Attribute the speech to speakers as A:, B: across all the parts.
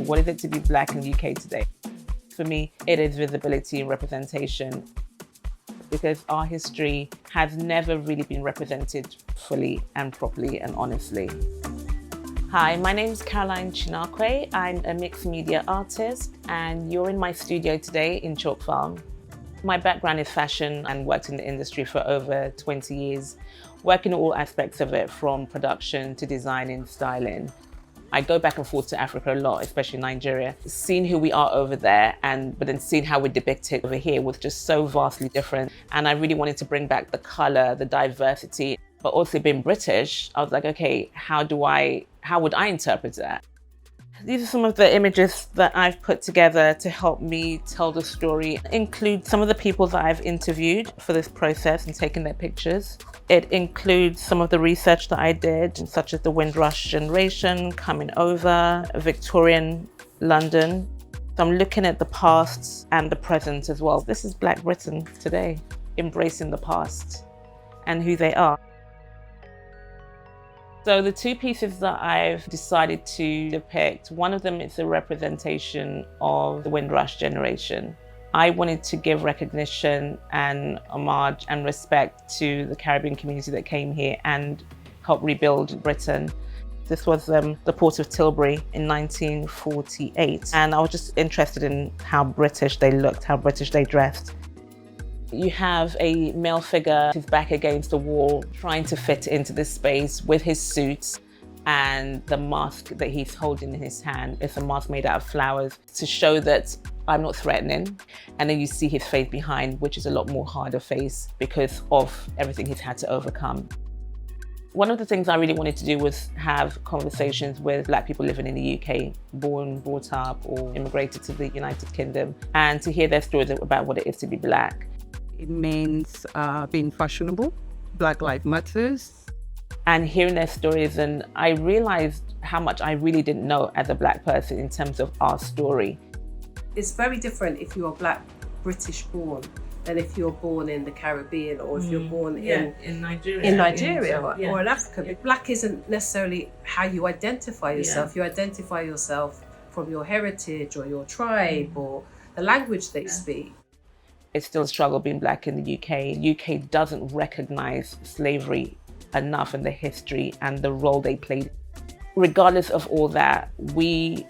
A: what is it to be Black in the UK today? For me, it is visibility and representation, because our history has never really been represented fully and properly and honestly. Hi, my name is Caroline Chinakwe. I'm a mixed media artist, and you're in my studio today in Chalk Farm. My background is fashion and worked in the industry for over 20 years, working in all aspects of it, from production to designing, styling. I go back and forth to Africa a lot, especially Nigeria. Seeing who we are over there, but then seeing how we depict it over here was just so vastly different. And I really wanted to bring back the color, the diversity, but also being British, I was like, okay, how would I interpret that? These are some of the images that I've put together to help me tell the story. It includes some of the people that I've interviewed for this process and taken their pictures. It includes some of the research that I did, such as the Windrush generation, coming over, Victorian London. So I'm looking at the past and the present as well. This is Black Britain today, embracing the past and who they are. So the two pieces that I've decided to depict, one of them is a representation of the Windrush generation. I wanted to give recognition and homage and respect to the Caribbean community that came here and helped rebuild Britain. This was the port of Tilbury in 1948. And I was just interested in how British they looked, how British they dressed. You have a male figure who's back against the wall, trying to fit into this space with his suit, and the mask that he's holding in his hand is a mask made out of flowers to show that I'm not threatening. And then you see his face behind, which is a lot more harder face because of everything he's had to overcome. One of the things I really wanted to do was have conversations with Black people living in the UK, born, brought up, or immigrated to the United Kingdom, and to hear their stories about what it is to be Black.
B: It means being fashionable, Black Lives Matters.
A: And hearing their stories, and I realized how much I really didn't know as a Black person in terms of our story.
C: It's very different if you're Black British born than if you're born in the Caribbean or if you're born in Nigeria or in Africa. Black isn't necessarily how you identify yourself. You identify yourself from your heritage or your tribe or the language they speak.
A: It's still a struggle being Black in the UK. UK doesn't recognize slavery enough in the history and the role they played. Regardless of all that, we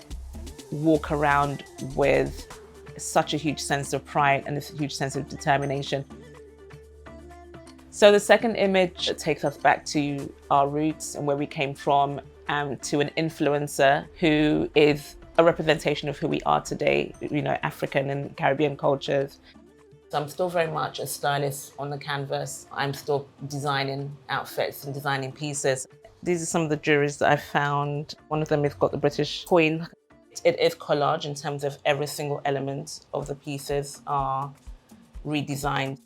A: walk around with such a huge sense of pride and this huge sense of determination. So the second image takes us back to our roots and where we came from, to an influencer who is a representation of who we are today, African and Caribbean cultures. So I'm still very much a stylist on the canvas. I'm still designing outfits and designing pieces. These are some of the jewelries that I found. One of them has got the British coin. It is collage in terms of every single element of the pieces are redesigned.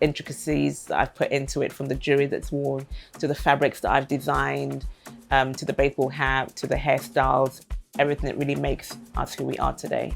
A: Intricacies that I've put into it, from the jewelry that's worn, to the fabrics that I've designed, to the baseball hat, to the hairstyles, everything that really makes us who we are today.